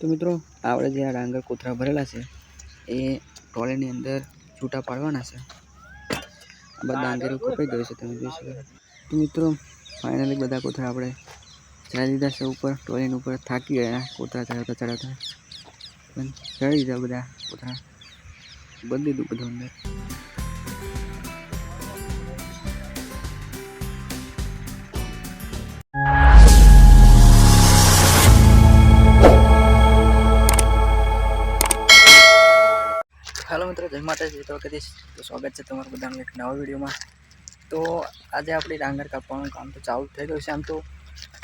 તો મિત્રો આપણે જે આ ડાંગર કોથળા ભરેલા છે એ ટોળીની અંદર છૂટા પાડવાના છે. આ બધા ડાંગરો કપાઈ ગયો છે, તમે જોઈ શકો. તો મિત્રો ફાઇનલી બધા કોથળા આપણે ચડાવી દીધા છે ઉપર. ટોળીની ઉપર થાકી ગયા કોથળા ચડાવતા ચડાવતા, પણ ચડાવી દીધા બધા કોથળા, બદલી દીધું બધું અંદર. હેલો મિત્રો, જય માતાજી. તો કદીશ તો સ્વાગત છે તમારું બધાનું એક નવા વિડીયોમાં. તો આજે આપણી ડાંગર કાપવાનું કામ તો ચાલુ થઈ ગયું છે. આમ તો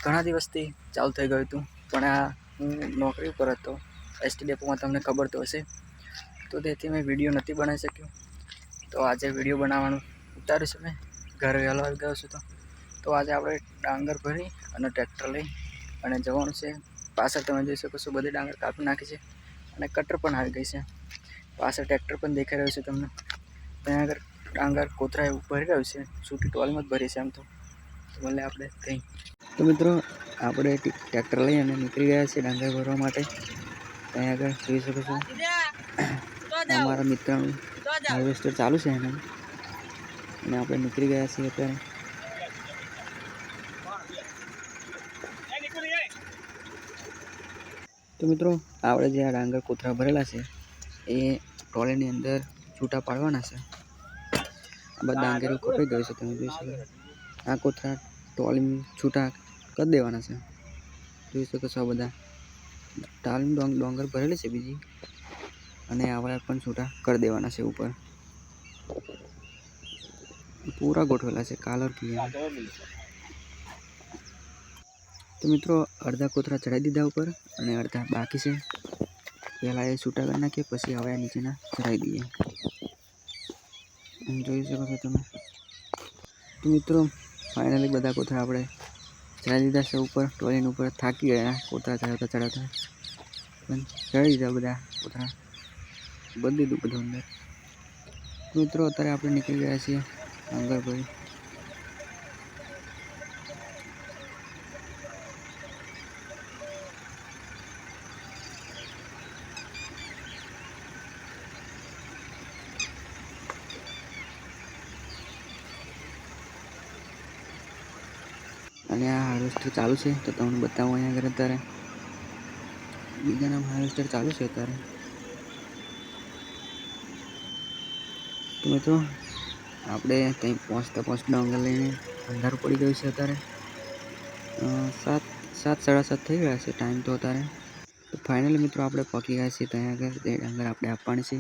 ઘણા દિવસથી ચાલુ થઈ ગયું હતું, પણ આ હું નોકરી ઉપર હતો એસટી ડેપોમાં, તમને ખબર તો હશે. તો તેથી મેં વિડીયો નથી બનાવી શક્યો. તો આજે વિડીયો બનાવવાનું ઉતાર્યું છે મેં. ઘરે વહેલો આવી ગયો છું. તો આજે આપણે ડાંગર ભરી અને ટ્રેક્ટર લઈ અને જવાનું છે. પાછળ તમે જોઈ શકો છો બધી ડાંગર કાપી નાખી છે અને કટર પણ આવી ગઈ છે. પાછળ ટ્રેક્ટર પણ દેખાઈ રહ્યું છે તમને. ત્યાં આગળ ડાંગર કોથળા એવું ભરી રહ્યું છે, છૂટી ટોલમાં જ ભરી છે આમ તો ભલે આપણે કંઈ. તો મિત્રો આપણે ટ્રેક્ટર લઈ અને નીકળી ગયા છીએ ડાંગર ભરવા માટે. ત્યાં આગળ જોઈ શકો છો અમારા મિત્રનું હાર્વેસ્ટર ચાલુ છે એને, અને આપણે નીકળી ગયા છીએ અત્યારે. તો મિત્રો આપણે જે આ ડાંગર કોથળા ભરેલા છે એ ટોળીની અંદર છૂટા પાડવાના છે. આ બધા ડાંગરો કપાઈ ગયો છે, તમે જોઈ શકો. આ કોથળા ટોળી છૂટા કરી દેવાના છે, જોઈ શકો છો. આ બધા ટાળી ડોંગર ભરેલી છે બીજી, અને આવડા પણ છૂટા કરી દેવાના છે ઉપર. પૂરા ગોઠવેલા છે કાલર કી. તો મિત્રો અડધા કોથળા ચડાવી દીધા ઉપર અને અડધા બાકી છે. પહેલાં એ છૂટા કરી નાખીએ, પછી હવે નીચેના ચડાવી દઈએ. જોઈ શકો છો તમે. તો મિત્રો ફાઇનલી બધા કોથળા આપણે ચડાવી દીધા છે ઉપર. ટોળીની ઉપર થાકી ગયા કોથળા ચડાવતા ચડાવતા, પણ ચડાવી દીધા બધા કોથળા, બદલી દીધું બધું અંદર. મિત્રો અત્યારે આપણે નીકળી ગયા છીએ ડાંગર ભરી. અને આ હાર્વેસ્ટર ચાલુ છે, તો તમને બતાવું અહીંયા આગળ. અત્યારે બીજાના હાર્વેસ્ટર ચાલુ છે અત્યારે. તો મિત્રો આપણે ત્યાં પહોંચતા ડાંગર લઈને અંધારું પડી ગયું છે અત્યારે. 7:30 થઈ ગયા છે ટાઈમ તો અત્યારે. તો ફાઇનલી મિત્રો આપણે પહોંચી ગયા છીએ ત્યાં આગળ. તે ડાંગર આપણે આપવાની છે,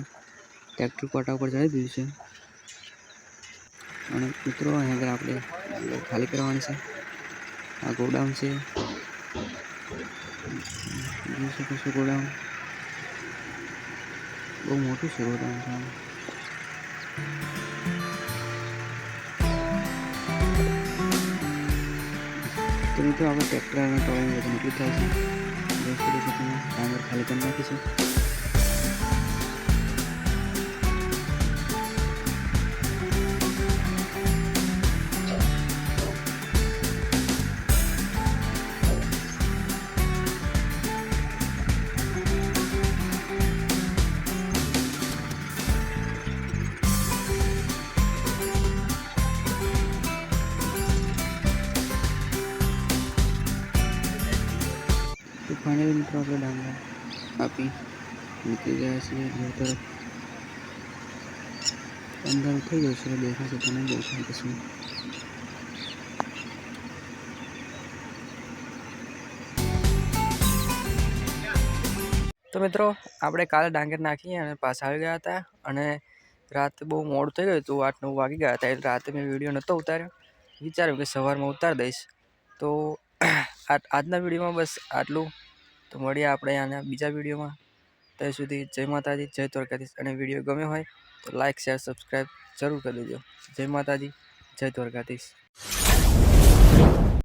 ટ્રેક્ટર પાટા ઉપર ચડાવી દીધું છે. અને મિત્રો અહીં આગળ આપણે ખાલી કરવાની છે. આ ગોડાઉન છે, જોઈ શકો છો. ગોડાઉન બહુ મોટું છે ગોડાઉન છે. તો મિત્રો આપણે ટ્રેક્ટર અને ટોળાની બધું નીકળી થાય છે. જોઈ શકો છો તમે. ડાંગર ખાલી કરી નાખીશું. તો ફાઇનલી મિત્રો આપણે ડાંગર આપી નીકળી ગયા છીએ ઘર તરફ. અંધારું થઈ ગયું છે, દેખાશે તમે દેખાય પછી. તો મિત્રો આપણે કાલે ડાંગર નાખી અને પાછા આવી ગયા હતા, અને રાતે બહુ મોડું થઈ ગયું હતું. 8-9 વાગી ગયા હતા, એટલે રાતે મેં વિડીયો નહોતો ઉતાર્યો. વિચાર્યું કે સવારમાં ઉતારી દઈશ. તો આજના વિડીયોમાં બસ આટલું. તો મળીએ આપણે આના બીજા વિડીયોમાં. ત્યાં સુધી જય માતાજી, જય દ્વારકાધીશ. અને વિડીયો ગમ્યો હોય તો લાઇક, શેર, સબસ્ક્રાઈબ જરૂર કરી દેજો. જય માતાજી, જય દ્વારકાધીશ.